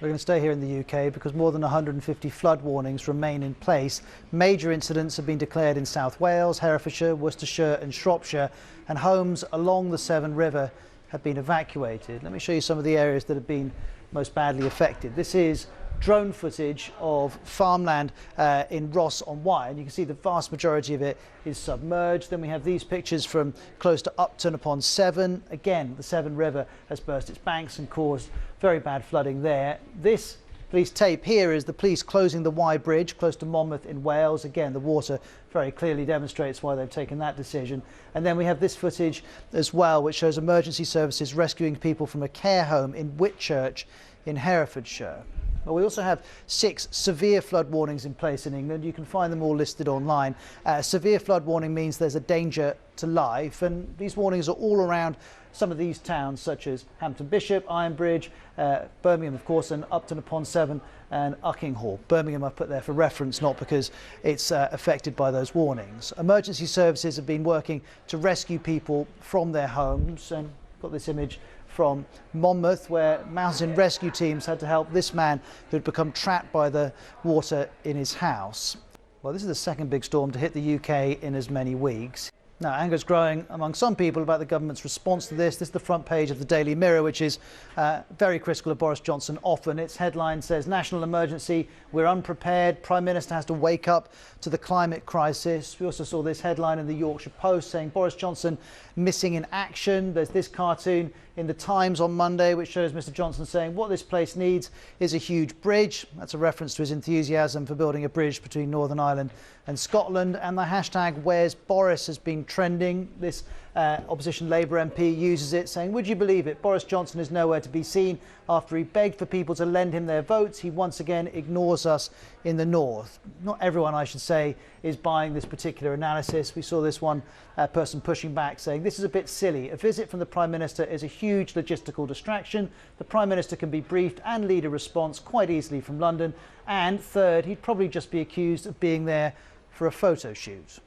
We're going to stay here in the UK because more than 150 flood warnings remain in place. Major incidents have been declared in South Wales, Herefordshire, Worcestershire and Shropshire, and homes along the Severn River have been evacuated. Let me show you some of the areas that have been most badly affected. This is drone footage of farmland in Ross on Wye, and you can see the vast majority of it is submerged. Then we have these pictures from close to Upton upon Severn. Again, the Severn River has burst its banks and caused very bad flooding there. This police tape here is the police closing the Wye Bridge close to Monmouth in Wales. Again, the water very clearly demonstrates why they've taken that decision. And then we have this footage as well, which shows emergency services rescuing people from a care home in Whitchurch in Herefordshire. Well, we also have 6 severe flood warnings in place in England. You can find them all listed online. Severe flood warning means there's a danger to life, and these warnings are all around some of these towns such as Hampton Bishop, Ironbridge, Birmingham of course, and Upton upon Severn and Uckinghall. Birmingham I've put there for reference, not because it's affected by those warnings. Emergency services have been working to rescue people from their homes, and got this image from Monmouth where mountain rescue teams had to help this man who had become trapped by the water in his house. Well, this is the second big storm to hit the UK in as many weeks. Now, anger is growing among some people about the government's response to this. This is the front page of the Daily Mirror, which is very critical of Boris Johnson often. Its headline says, "National emergency, we're unprepared. Prime Minister has to wake up to the climate crisis." We also saw this headline in the Yorkshire Post saying Boris Johnson missing in action. There's this cartoon in the Times on Monday which shows Mr Johnson saying what this place needs is a huge bridge. That's a reference to his enthusiasm for building a bridge between Northern Ireland and Scotland. And the hashtag Where's Boris has been trending. This opposition Labour MP uses it, saying, would you believe it, Boris Johnson is nowhere to be seen. After he begged for people to lend him their votes, he once again ignores us in the north. Not everyone, I should say, is buying this particular analysis. We saw this one person pushing back, saying this is a bit silly. A visit from the Prime Minister is a huge logistical distraction. The Prime Minister can be briefed and lead a response quite easily from London. And third, he'd probably just be accused of being there for a photo shoot.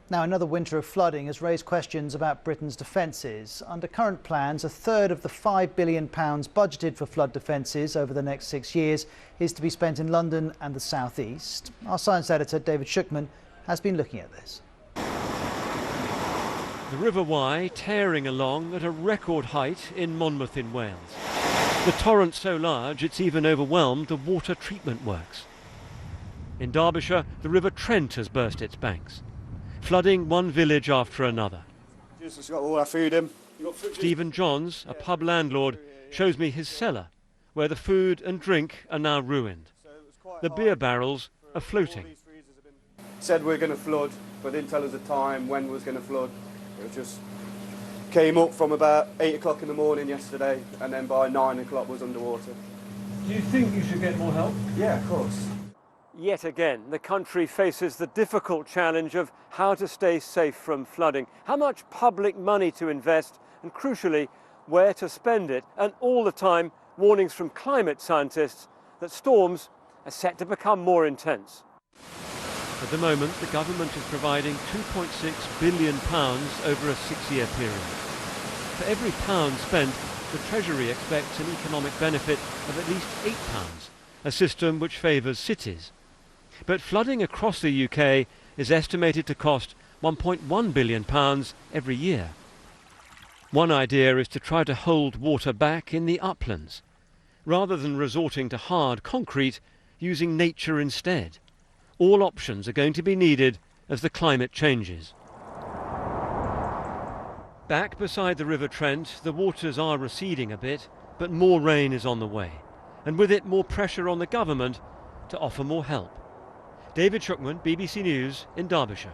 Now, another winter of flooding has raised questions about Britain's defences. Under current plans, a third of the £5 billion budgeted for flood defences over the next 6 years is to be spent in London and the South East. Our science editor, David Schuckman, has been looking at this. The River Wye tearing along at a record height in Monmouth in Wales. The torrent so large it's even overwhelmed the water treatment works. In Derbyshire, the River Trent has burst its banks, flooding one village after another. Just got all our food in. Stephen Johns, a pub landlord, shows me his cellar, where the food and drink are now ruined. The beer barrels are floating. Said we're going to flood, but didn't tell us the time when we was going to flood. It just came up from about 8 o'clock in the morning yesterday, and then by 9 o'clock was underwater. Do you think you should get more help? Yeah, of course. Yet again, the country faces the difficult challenge of how to stay safe from flooding, how much public money to invest, and crucially, where to spend it, and all the time, warnings from climate scientists that storms are set to become more intense. At the moment, the government is providing £2.6 billion over a 6-year period. For every pound spent, the Treasury expects an economic benefit of at least £8, a system which favours cities. But flooding across the UK is estimated to cost £1.1 billion every year. One idea is to try to hold water back in the uplands, rather than resorting to hard concrete, using nature instead. All options are going to be needed as the climate changes. Back beside the River Trent, the waters are receding a bit, but more rain is on the way, and with it more pressure on the government to offer more help. David Schuckman, BBC News in Derbyshire.